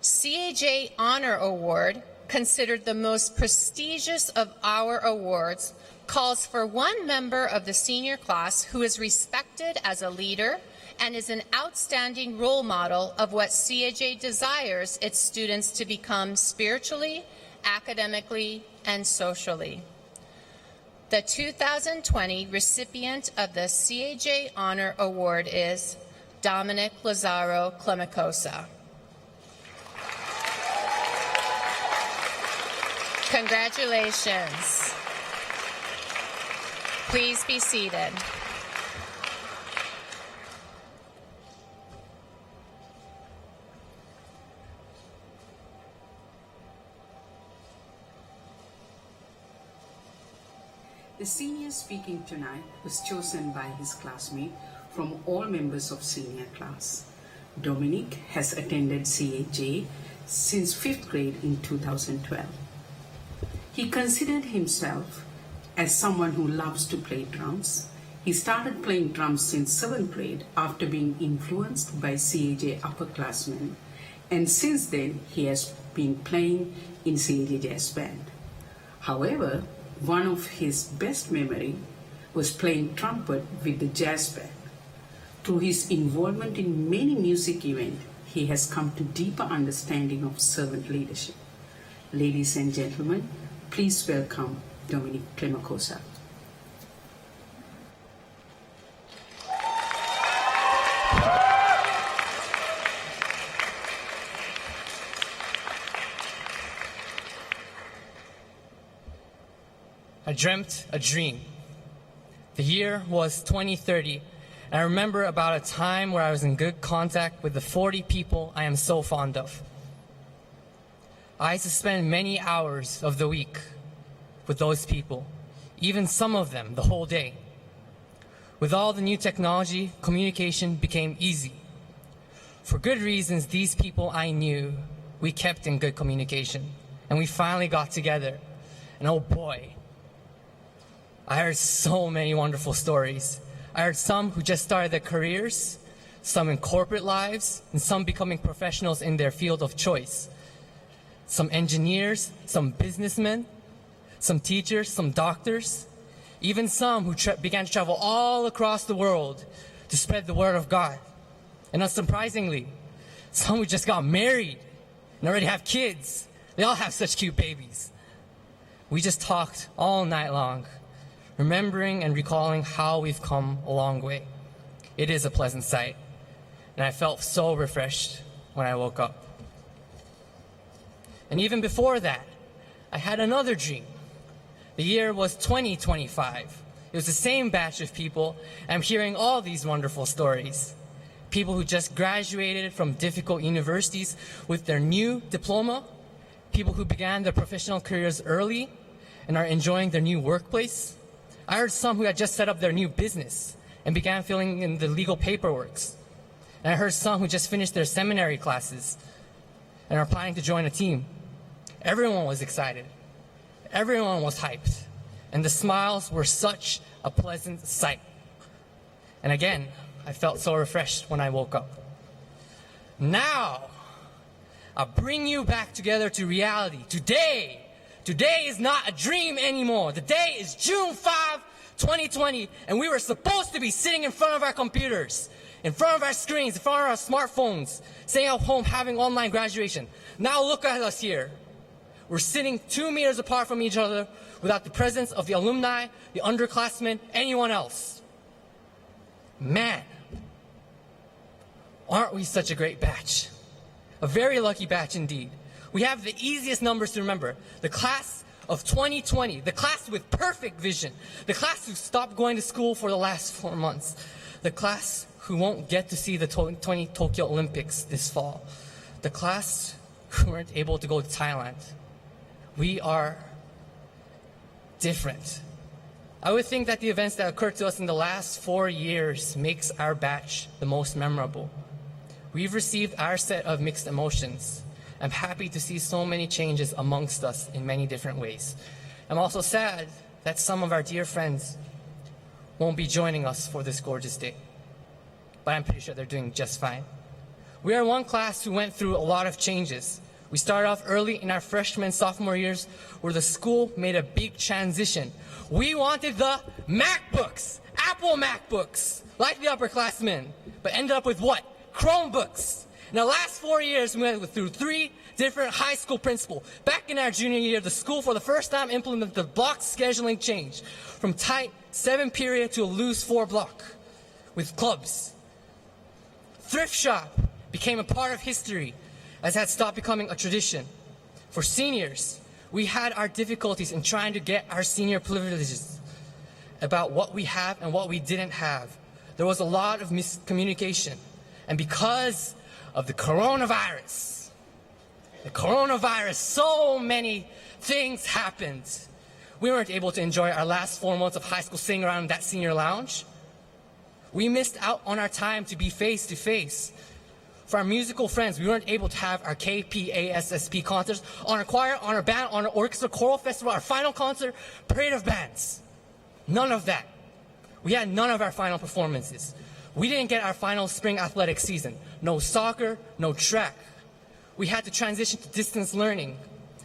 CAJ Honor Award, considered the most prestigious of our awards, calls for one member of the senior class who is respected as a leader and is an outstanding role model of what CAJ desires its students to become spiritually, academically, and socially. The 2020 recipient of the CAJ Honor Award is Dominic Lazaro Clemicosa. Congratulations. Please be seated. The senior speaking tonight was chosen by his classmate from all members of senior class. Dominic has attended CAJ since 5th grade in 2012. He considered himself as someone who loves to play drums. He started playing drums since 7th grade after being influenced by CAJ upperclassmen, and since then he has been playing in CAJ Jazz Band. However, one of his best memory was playing trumpet with the jazz band. Through his involvement in many music events, he has come to deeper understanding of servant leadership. Ladies and gentlemen, please welcome Dominic Clemicosa. I dreamt a dream. The year was 2030, and I remember about a time where I was in good contact with the 40 people I am so fond of. I used to spend many hours of the week with those people, even some of them the whole day. With all the new technology, communication became easy. For good reasons, these people I knew, we kept in good communication, and we finally got together. And oh boy, I heard so many wonderful stories. I heard some who just started their careers, some in corporate lives, and some becoming professionals in their field of choice. Some engineers, some businessmen, some teachers, some doctors, even some who began to travel all across the world to spread the word of God. And unsurprisingly, some who just got married and already have kids. They all have such cute babies. We just talked all night long, remembering and recalling how we've come a long way. It is a pleasant sight, and I felt so refreshed when I woke up. And even before that, I had another dream. The year was 2025. It was the same batch of people, and I'm hearing all these wonderful stories. People who just graduated from difficult universities with their new diploma, people who began their professional careers early and are enjoying their new workplace. I heard some who had just set up their new business and began filling in the legal paperwork. And I heard some who just finished their seminary classes and are planning to join a team. Everyone was excited. Everyone was hyped. And the smiles were such a pleasant sight. And again, I felt so refreshed when I woke up. Now, I bring you back together to reality. Today is not a dream anymore. The day is June 5, 2020, and we were supposed to be sitting in front of our computers, in front of our screens, in front of our smartphones, staying at home having online graduation. Now look at us here. We're sitting 2 meters apart from each other without the presence of the alumni, the underclassmen, anyone else. Man, aren't we such a great batch? A very lucky batch indeed. We have the easiest numbers to remember. The class of 2020, the class with perfect vision, the class who stopped going to school for the last 4 months, the class who won't get to see the 2020 Tokyo Olympics this fall, the class who weren't able to go to Thailand. We are different. I would think that the events that occurred to us in the last 4 years makes our batch the most memorable. We've received our set of mixed emotions. I'm happy to see so many changes amongst us in many different ways. I'm also sad that some of our dear friends won't be joining us for this gorgeous day. But I'm pretty sure they're doing just fine. We are one class who went through a lot of changes. We started off early in our freshman and sophomore years where the school made a big transition. We wanted the MacBooks, Apple MacBooks, like the upperclassmen, but ended up with what? Chromebooks. In the last 4 years, we went through 3 different high school principals. Back in our junior year, the school for the first time implemented the block scheduling change from tight 7-period to a loose 4-block with clubs. Thrift shop became a part of history as it had stopped becoming a tradition. For seniors, we had our difficulties in trying to get our senior privileges about what we have and what we didn't have. There was a lot of miscommunication. And because of the coronavirus, so many things happened. We weren't able to enjoy our last 4 months of high school sitting around in that senior lounge. We missed out on our time to be face to face. For our musical friends, we weren't able to have our KPASSP concerts, on our choir, on our band, on our orchestra, choral festival, our final concert, parade of bands. None of that. We had none of our final performances. We didn't get our final spring athletic season. No soccer, no track. We had to transition to distance learning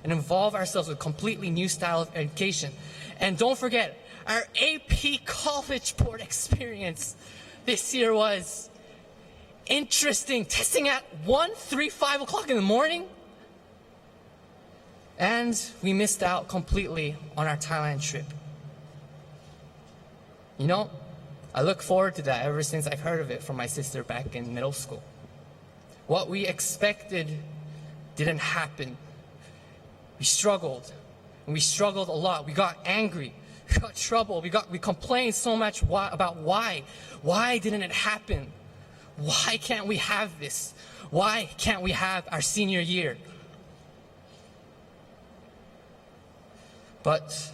and involve ourselves with a completely new style of education. And don't forget, our AP College Board experience this year was interesting. Testing at 1, 3, 5 o'clock in the morning. And we missed out completely on our Thailand trip. You know, I look forward to that ever since I've heard of it from my sister back in middle school. What we expected didn't happen. We struggled, and we struggled a lot. We got angry, we got trouble, we complained so much about why. Why didn't it happen? Why can't we have this? Why can't we have our senior year? But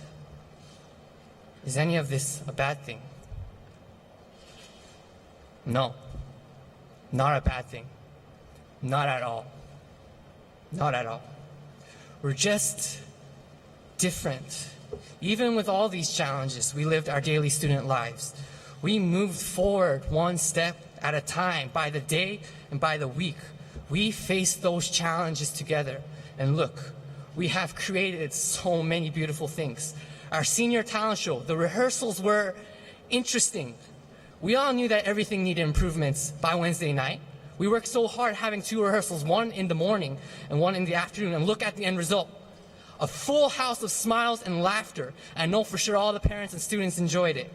is any of this a bad thing? No, not a bad thing. Not at all. Not at all. We're just different. Even with all these challenges, we lived our daily student lives. We moved forward one step at a time, by the day and by the week. We faced those challenges together. And look, we have created so many beautiful things. Our senior talent show, the rehearsals were interesting. We all knew that everything needed improvements by Wednesday night. We worked so hard having 2 rehearsals, one in the morning and one in the afternoon, and look at the end result. A full house of smiles and laughter. I know for sure all the parents and students enjoyed it.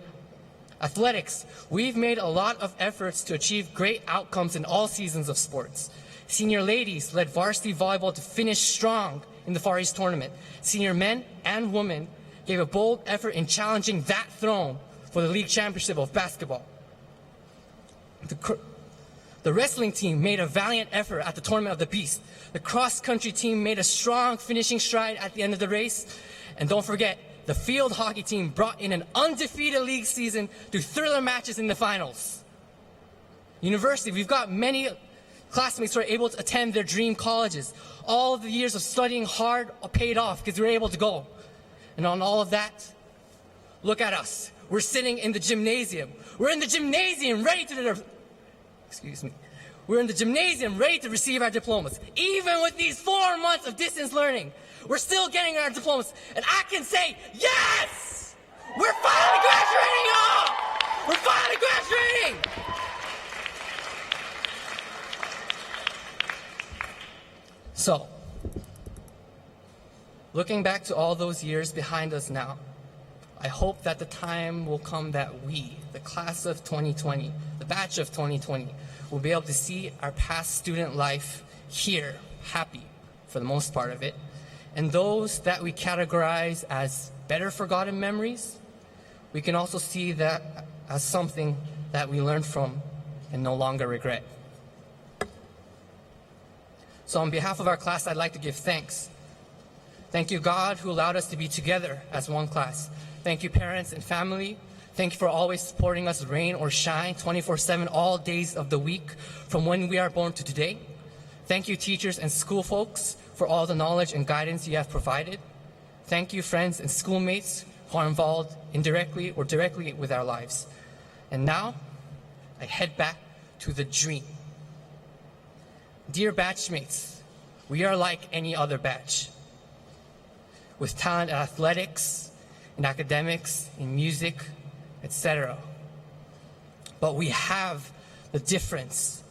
Athletics, we've made a lot of efforts to achieve great outcomes in all seasons of sports. Senior ladies led varsity volleyball to finish strong in the Far East tournament. Senior men and women gave a bold effort in challenging that throne for the league championship of basketball. The wrestling team made a valiant effort at the Tournament of the Beast. The cross-country team made a strong finishing stride at the end of the race. And don't forget, the field hockey team brought in an undefeated league season through thriller matches in the finals. University, we've got many classmates who are able to attend their dream colleges. All of the years of studying hard paid off because we were able to go. And on all of that, look at us. We're sitting in the gymnasium. We're in the gymnasium ready to... We're in the gymnasium ready to receive our diplomas. Even with these 4 months of distance learning, we're still getting our diplomas. And I can say, yes! We're finally graduating, y'all! We're finally graduating! So, looking back to all those years behind us now, I hope that the time will come that we, the class of 2020, the batch of 2020, will be able to see our past student life here, happy for the most part of it, and those that we categorize as better forgotten memories, we can also see that as something that we learned from and no longer regret. So on behalf of our class, I'd like to give thanks. Thank you, God, who allowed us to be together as one class. Thank you, parents and family. Thank you for always supporting us, rain or shine, 24/7, all days of the week, from when we are born to today. Thank you, teachers and school folks, for all the knowledge and guidance you have provided. Thank you, friends and schoolmates who are involved indirectly or directly with our lives. And now, I head back to the dream. Dear batchmates, we are like any other batch, with talent in athletics, in academics, in music, etc. But we have the difference.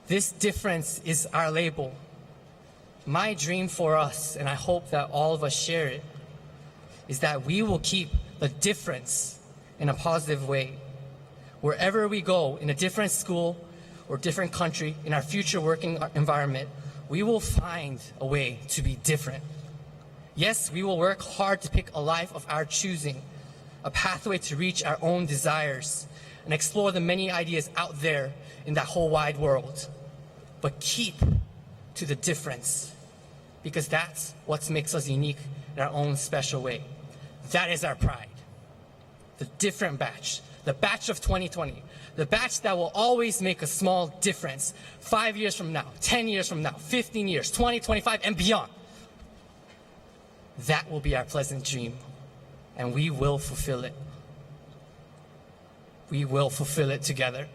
This difference is our label. My dream for us, and I hope that all of us share it, is that we will keep the difference in a positive way. Wherever we go, in a different school or different country, in our future working environment, we will find a way to be different. Yes, we will work hard to pick a life of our choosing, a pathway to reach our own desires, and explore the many ideas out there in that whole wide world. But keep to the difference, because that's what makes us unique in our own special way. That is our pride. The different batch, the batch of 2020, the batch that will always make a small difference 5 years from now, 10 years from now, 15 years, 20, 25, and beyond. That will be our pleasant dream, and we will fulfill it. We will fulfill it together.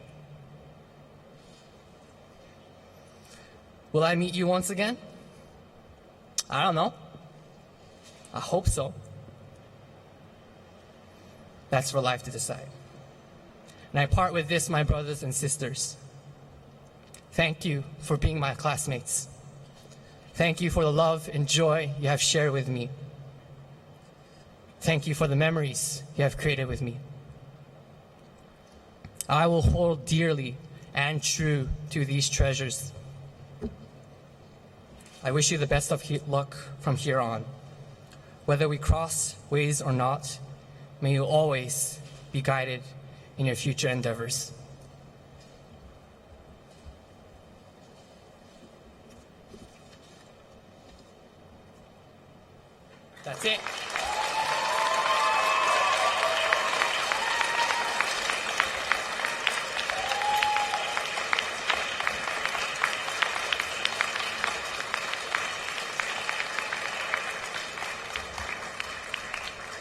Will I meet you once again? I don't know. I hope so. That's for life to decide. And I part with this, my brothers and sisters. Thank you for being my classmates. Thank you for the love and joy you have shared with me. Thank you for the memories you have created with me. I will hold dearly and true to these treasures. I wish you the best of luck from here on. Whether we cross ways or not, may you always be guided in your future endeavors. That's it.